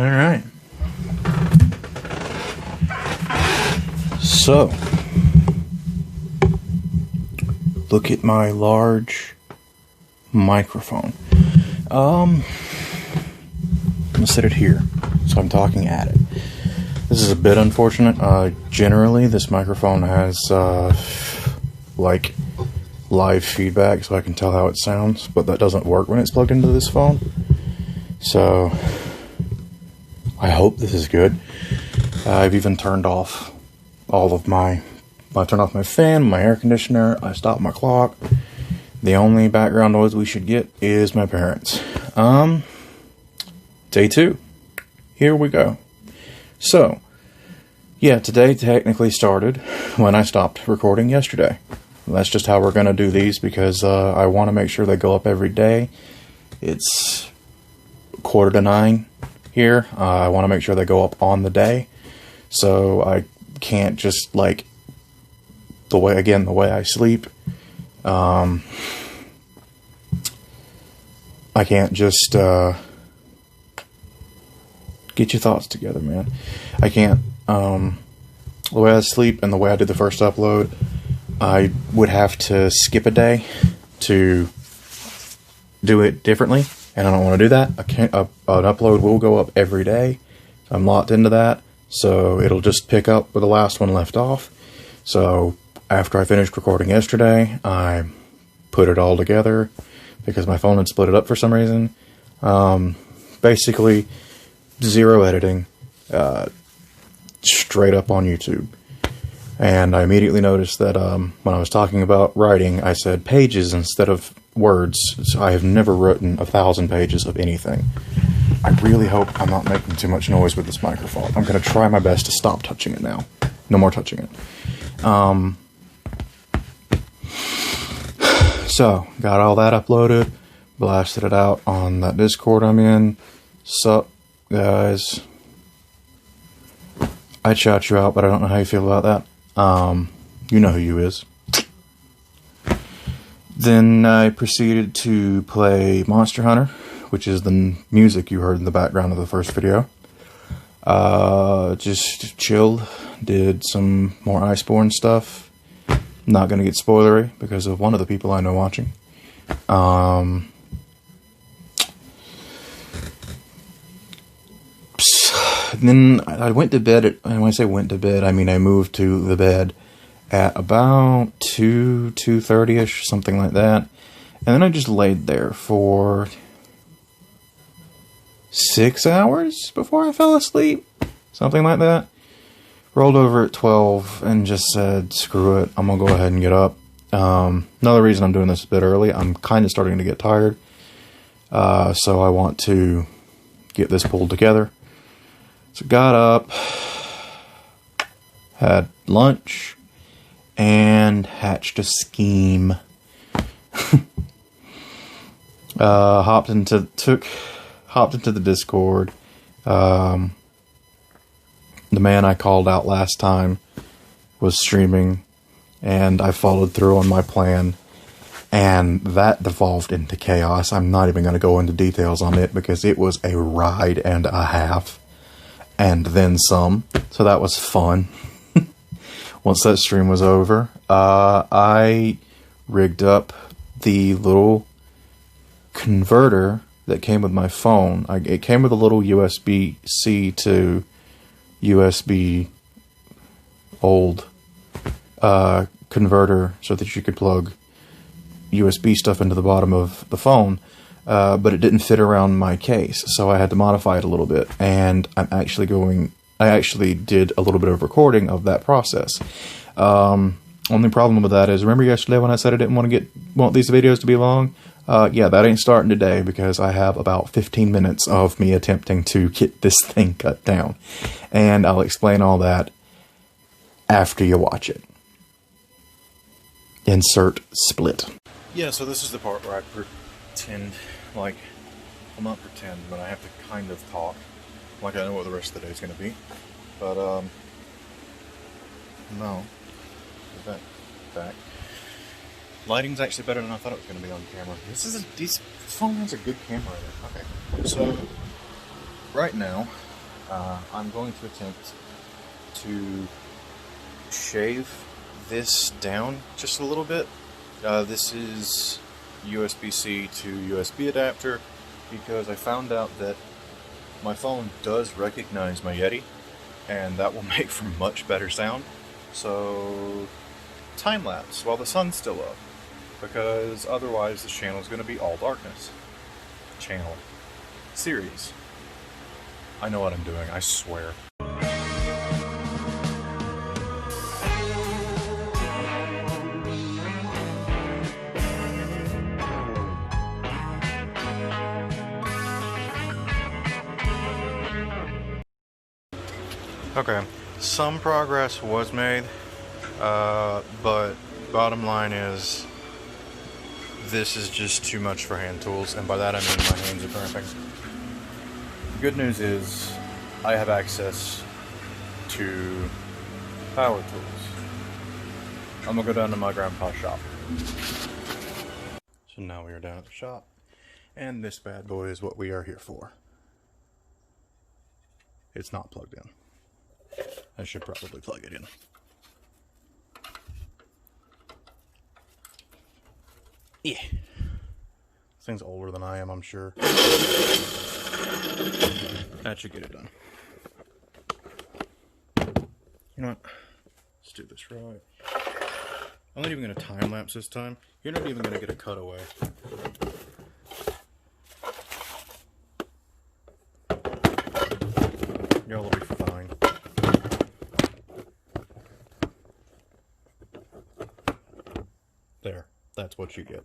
Alright. So, look at my large microphone. I'm gonna set it here, so I'm talking at it. This is a bit unfortunate. Generally, this microphone has, like, live feedback, so I can tell how it sounds, but that doesn't work when it's plugged into this phone. So, I hope this is good. I've even turned off all of I turned off my fan, my air conditioner, I stopped my clock. The only background noise we should get is my parents. Day 2. Here we go. So, yeah, today technically started when I stopped recording yesterday. That's just how we're going to do these because I want to make sure they go up every day. It's 8:45 here. I want to make sure they go up on the day. So I can't just, like, the way I sleep, I can't just, get your thoughts together, man. I can't, the way I sleep and the way I did the first upload, I would have to skip a day to do it differently, and I don't want to do that. An upload will go up every day. I'm locked into that. So it'll just pick up where the last one left off. So after I finished recording yesterday, I put it all together because my phone had split it up for some reason. Basically, zero editing, straight up on YouTube. And I immediately noticed that when I was talking about writing, I said pages instead of words. So I have never written 1,000 pages of anything. I really hope I'm not making too much noise with this microphone. I'm going to try my best to stop touching it now. No more touching it. So, got all that uploaded. Blasted it out on that Discord I'm in. Sup, guys. I'd shout you out, but I don't know how you feel about that. You know who you is. Then I proceeded to play Monster Hunter, which is the music you heard in the background of the first video. Just chilled, did some more Iceborne stuff. Not gonna get spoilery because of one of the people I know watching. Then I went to bed and when I say went to bed, I mean I moved to the bed at about 2:30ish, something like that. And then I just laid there for 6 hours before I fell asleep. Something like that. Rolled over at 12 and just said, screw it, I'm going to go ahead and get up. Another reason I'm doing this a bit early, I'm kind of starting to get tired. So I want to get this pulled together. So got up, had lunch, and hatched a scheme. Hopped into the Discord. The man I called out last time was streaming, and I followed through on my plan, and that devolved into chaos. I'm not even going to go into details on it because it was a ride and a half, and then some, so that was fun. Once that stream was over, I rigged up the little converter that came with my phone. It came with a little USB-C to USB old converter so that you could plug USB stuff into the bottom of the phone, but it didn't fit around my case, so I had to modify it a little bit, and I actually did a little bit of recording of that process. Only problem with that is, remember yesterday when I said I didn't want these videos to be long? Yeah, that ain't starting today because I have about 15 minutes of me attempting to get this thing cut down. And I'll explain all that after you watch it. Insert split. Yeah, so this is the part where I pretend, like, well, not pretend, but I have to kind of talk like I know what the rest of the day is going to be. But, no. Back. Lighting's actually better than I thought it was going to be on camera. This phone has a good camera in it. Okay. So, right now, I'm going to attempt to shave this down just a little bit. This is USB-C to USB adapter because I found out that my phone does recognize my Yeti, and that will make for much better sound. So, time lapse while the sun's still up, because otherwise this channel is going to be all darkness. Channel. Series. I know what I'm doing, I swear. Okay, some progress was made, but bottom line is this is just too much for hand tools, and by that I mean my hands are cramping. Good news is I have access to power tools. I'm gonna go down to my grandpa's shop. So now we are down at the shop, and this bad boy is what we are here for. It's not plugged in. I should probably plug it in. Yeah. This thing's older than I am, I'm sure. That should get it done. You know what? Let's do this right. I'm not even going to time lapse this time. You're not even going to get a cutaway. Y'all will be fine. There. That's what you get.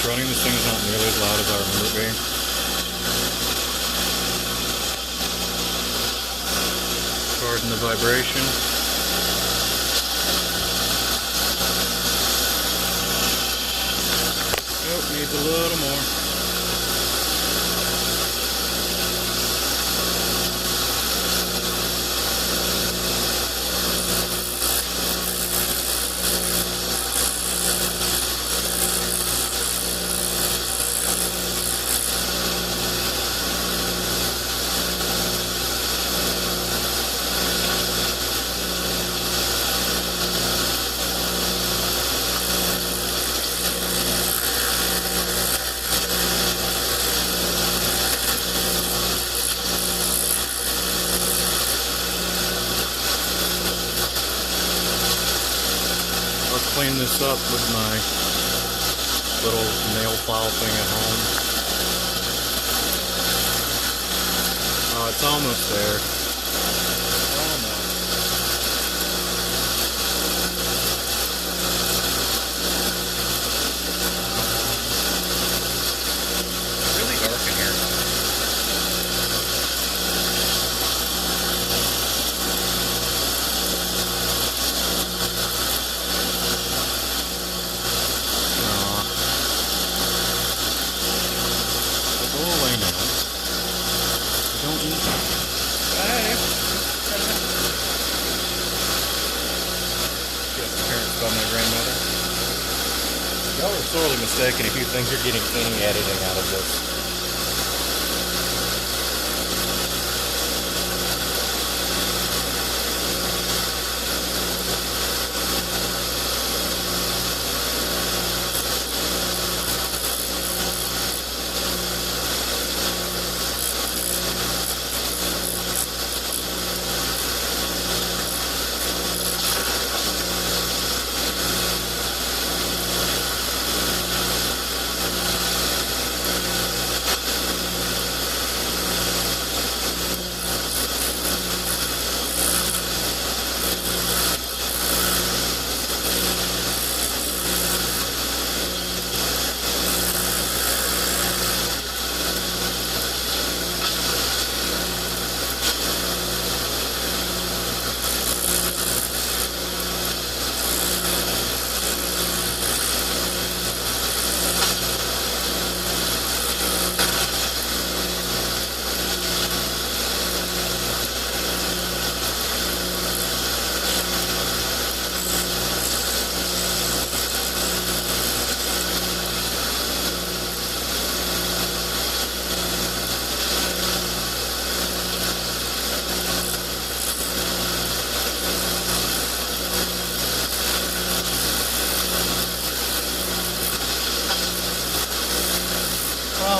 Running this thing is not nearly as loud as I remember it being. Pardon the vibration. Nope, needs a little more. Clean this up with my little nail file thing at home. Oh, it's almost there. Almost. It's really dark in here. By my grandmother. Y'all are sorely mistaken if you think you're getting any editing out of this.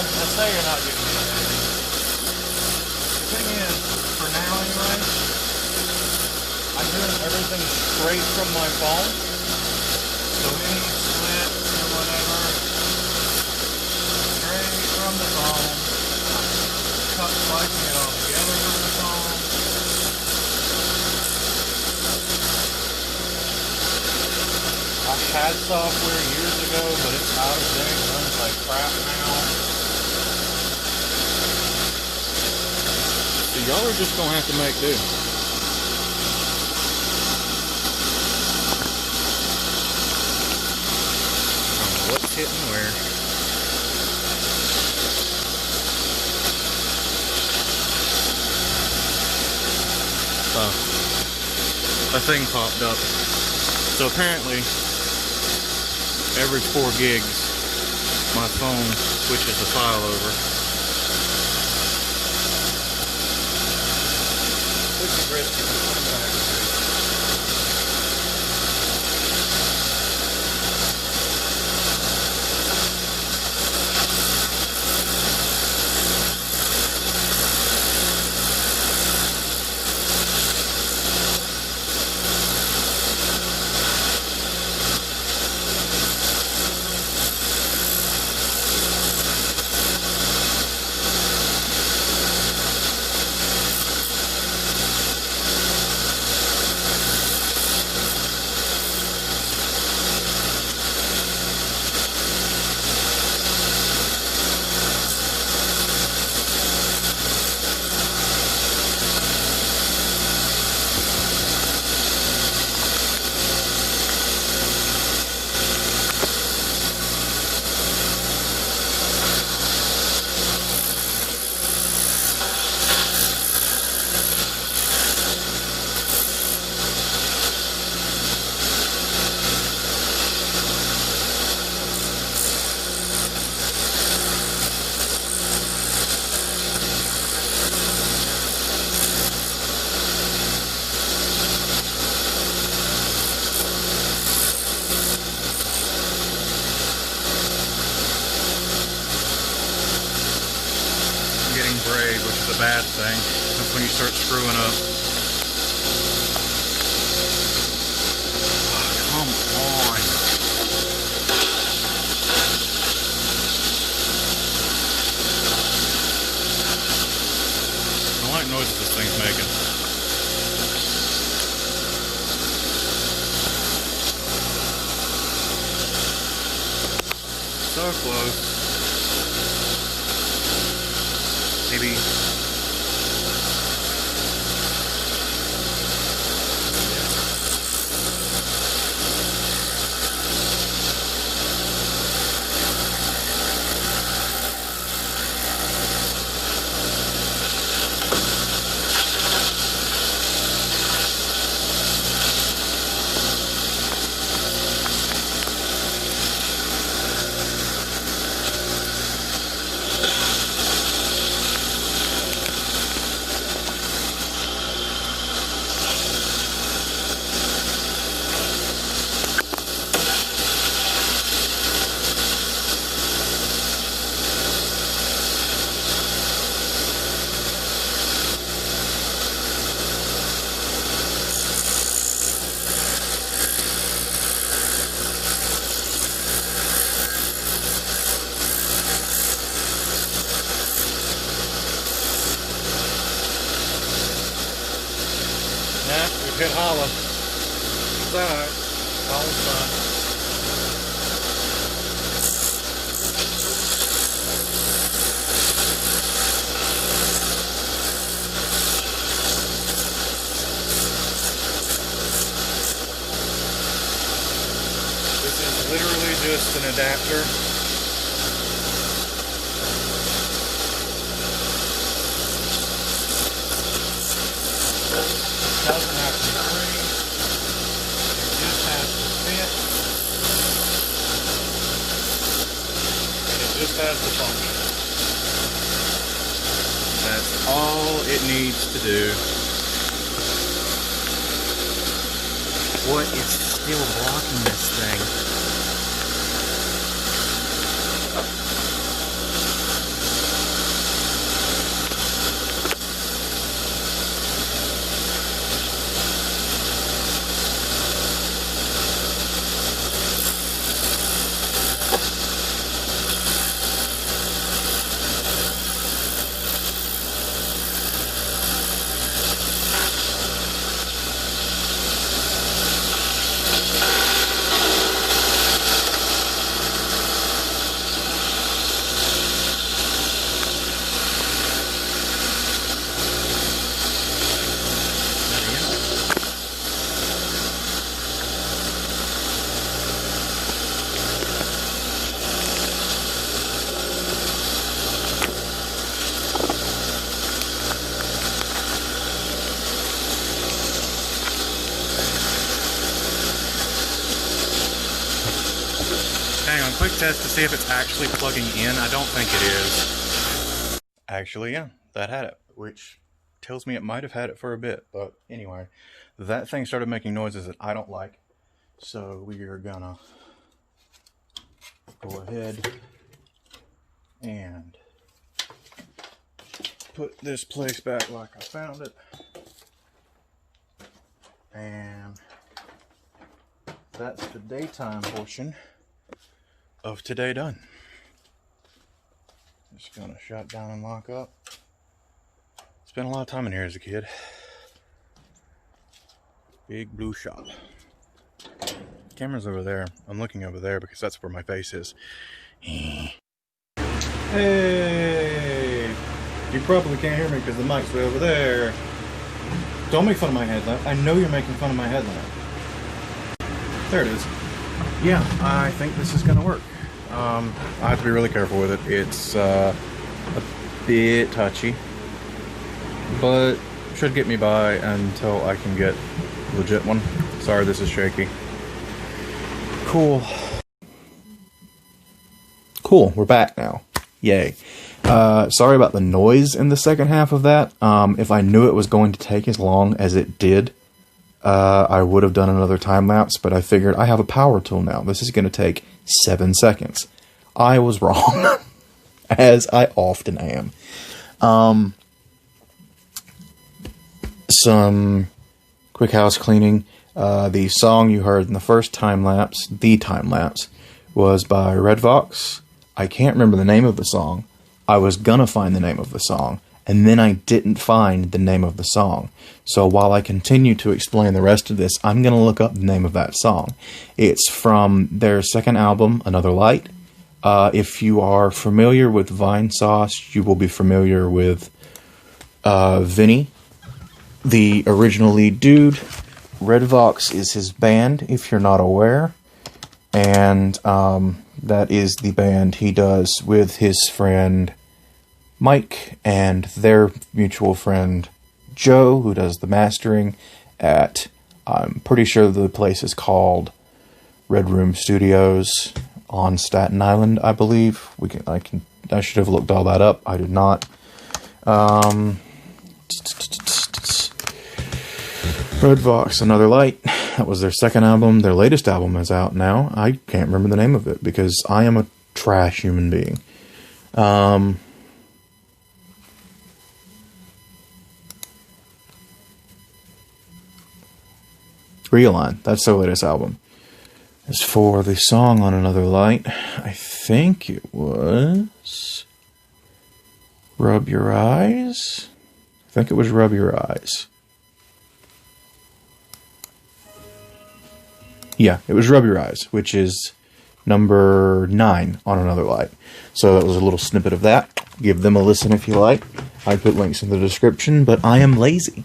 I say you're not getting anything. The thing is, for now anyway, I'm doing everything straight from my phone. So any slits or whatever, straight from the phone. Cut slicing it all together from the phone. I had software years ago, but it's out of date, runs like crap now. So y'all are just gonna have to make do. I don't know what's hitting where. A thing popped up. So apparently, every 4 gigs, my phone switches the file over. Which is risky. Braid, which is a bad thing. That's when you start screwing up. Oh, come on. I don't like noises this thing's making. So close. Maybe. Hit hollow. It's alright. All fine. This is literally just an adapter. Doesn't have to be free. It just has to fit. And it just has to function. That's all it needs to do. What is still blocking this thing? Hang on, quick test to see if it's actually plugging in. I don't think it is. Actually, yeah, that had it, which tells me it might have had it for a bit. But anyway, that thing started making noises that I don't like. So we are gonna go ahead and put this place back like I found it. And that's the daytime portion of today done. Just gonna shut down and lock up. Spent a lot of time in here as a kid. Big blue shop. Camera's over there. I'm looking over there because that's where my face is. Hey! You probably can't hear me because the mic's way over there. Don't make fun of my headlamp. I know you're making fun of my headlamp. There it is. Yeah, I think this is gonna work. I have to be really careful with it. It's a bit touchy, but should get me by until I can get a legit one. Sorry, this is shaky. Cool. Cool, we're back now. Yay. Sorry about the noise in the second half of that. If I knew it was going to take as long as it did, I would have done another time lapse, but I figured I have a power tool now. This is going to take 7 seconds. I was wrong, as I often am. Some quick house cleaning. The song you heard in the first time lapse, was by Red Vox. I can't remember the name of the song. I was gonna find the name of the song, and then I didn't find the name of the song. So while I continue to explain the rest of this, I'm gonna look up the name of that song. It's from their second album, Another Light. If you are familiar with Vinesauce, you will be familiar with Vinny, the original lead dude. Red Vox is his band, if you're not aware. And that is the band he does with his friend Mike and their mutual friend Joe, who does the mastering at, I'm pretty sure the place is called Red Room Studios on Staten Island, I believe. I should have looked all that up. I did not. Red Vox, Another Light. That was their second album. Their latest album is out now. I can't remember the name of it because I am a trash human being. Realign. That's their latest album. As for the song on Another Light, I think it was Rub Your Eyes. I think it was Rub Your Eyes. Yeah, it was Rub Your Eyes, which is number 9 on Another Light. So that was a little snippet of that. Give them a listen if you like. I put links in the description, but I am lazy.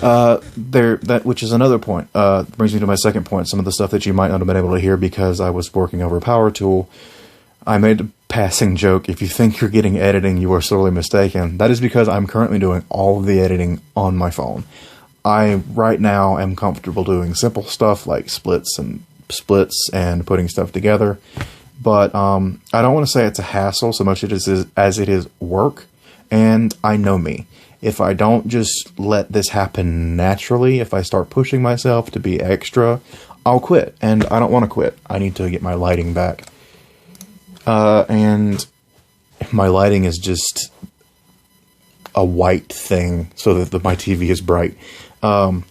Which is another point. Brings me to my second point. Some of the stuff that you might not have been able to hear because I was working over a power tool. I made a passing joke. If you think you're getting editing, you are sorely mistaken. That is because I'm currently doing all of the editing on my phone. I, right now, am comfortable doing simple stuff like splits and putting stuff together. But I don't want to say it's a hassle so much as it is work. And I know me. If I don't just let this happen naturally, if I start pushing myself to be extra, I'll quit. And I don't want to quit. I need to get my lighting back. And my lighting is just a white thing so that my TV is bright. And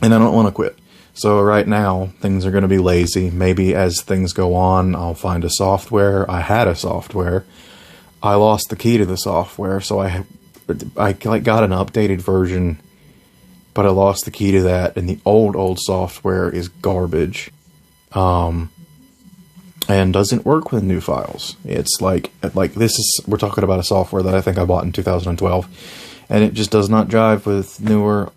I don't want to quit. So right now, things are going to be lazy. Maybe as things go on, I'll find a software. I had a software. I lost the key to the software, so I got an updated version, but I lost the key to that, and the old software is garbage. And doesn't work with new files. It's like we're talking about a software that I think I bought in 2012, and it just does not jive with newer.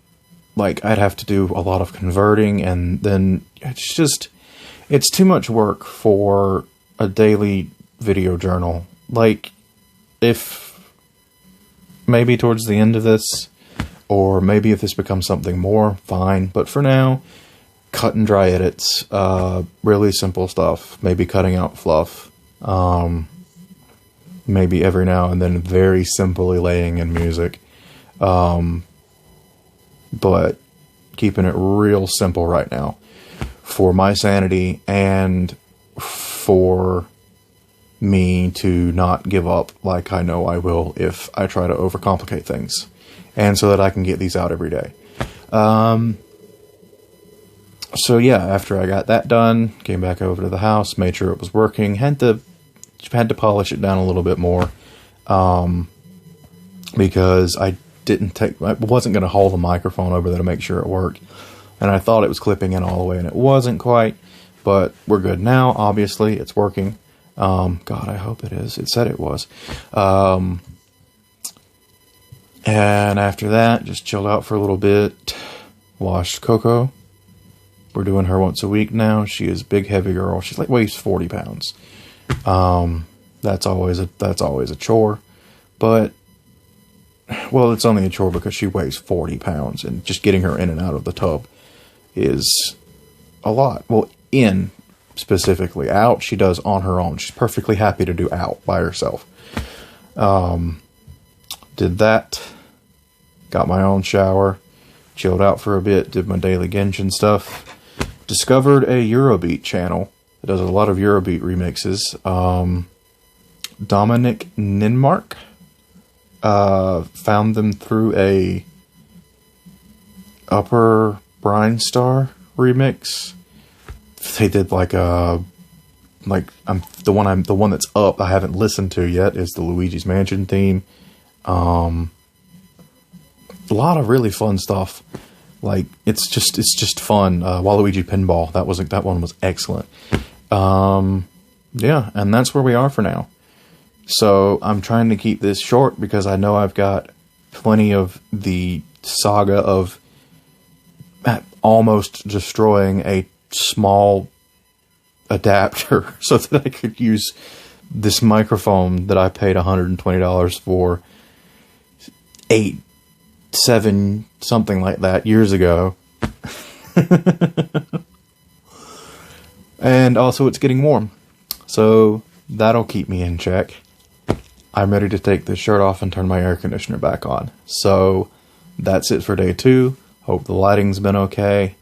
Like, I'd have to do a lot of converting, and then it's too much work for a daily video journal. Like, if maybe towards the end of this, or maybe if this becomes something more, fine. But for now, cut and dry edits, really simple stuff, maybe cutting out fluff, maybe every now and then very simply laying in music, but keeping it real simple right now for my sanity and for me to not give up like I know I will if I try to overcomplicate things, and so that I can get these out every day. So yeah, after I got that done, came back over to the house, made sure it was working, had to polish it down a little bit more, because I wasn't going to hold the microphone over there to make sure it worked, and I thought it was clipping in all the way, and it wasn't quite, but we're good now. Obviously, it's working. God, I hope it is. It said it was. And after that, just chilled out for a little bit, washed Coco. We're doing her once a week now. She is a big, heavy girl. She's like weighs 40 pounds. That's always a chore, but, well, it's only a chore because she weighs 40 pounds, and just getting her in and out of the tub is a lot. Well, in specifically, out she does on her own. She's perfectly happy to do out by herself. Did that, got my own shower, chilled out for a bit, did my daily Genshin stuff. Discovered a Eurobeat channel that does a lot of Eurobeat remixes. Dominic Ninmark. Found them through a Upper Brinestar remix. They did the one that's up, I haven't listened to yet, is the Luigi's Mansion theme. A lot of really fun stuff. Like, it's just fun. Waluigi Pinball, that one was excellent. Yeah, and that's where we are for now. So I'm trying to keep this short because I know I've got plenty of the saga of almost destroying a small adapter so that I could use this microphone that I paid $120 for 7 something like that years ago. And also it's getting warm, so that'll keep me in check. I'm ready to take this shirt off and turn my air conditioner back on. So that's it for day 2. Hope the lighting's been okay.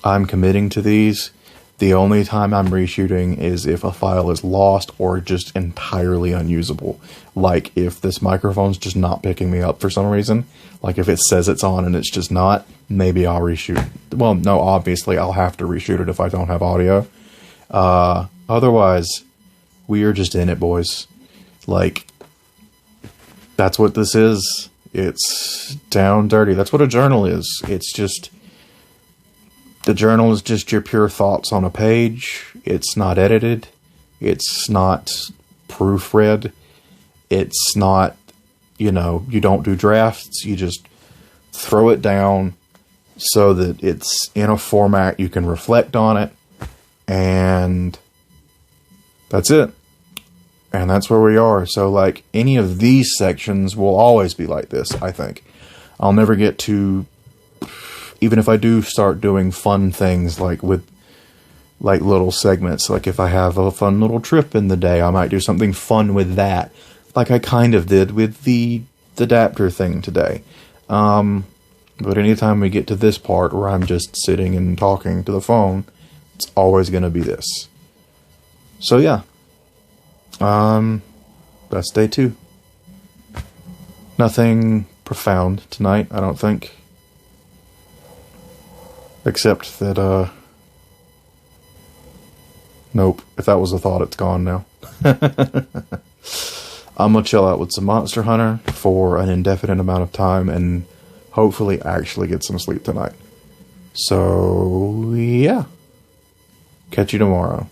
I'm committing to these. The only time I'm reshooting is if a file is lost or just entirely unusable. Like if this microphone's just not picking me up for some reason. Like if it says it's on and it's just not, maybe I'll reshoot. Well, no, obviously I'll have to reshoot it if I don't have audio. Otherwise, we are just in it, boys. Like, that's what this is. It's down dirty. That's what a journal is. It's just... The journal is just your pure thoughts on a page. It's not edited. It's not proofread. It's not, you don't do drafts. You just throw it down so that it's in a format you can reflect on it. And that's it. And that's where we are. So, like, any of these sections will always be like this, I think. I'll never get to... Even if I do start doing fun things, like with like little segments, like if I have a fun little trip in the day, I might do something fun with that, like I kind of did with the adapter thing today. But anytime we get to this part where I'm just sitting and talking to the phone, it's always going to be this. So yeah, that's day 2. Nothing profound tonight, I don't think. Except that, nope. If that was a thought, it's gone now. I'm gonna chill out with some Monster Hunter for an indefinite amount of time and hopefully actually get some sleep tonight. So, yeah. Catch you tomorrow.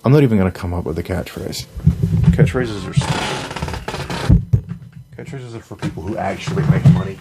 I'm not even gonna come up with a catchphrase. Catchphrases are stupid. Catchphrases are for people who actually make money.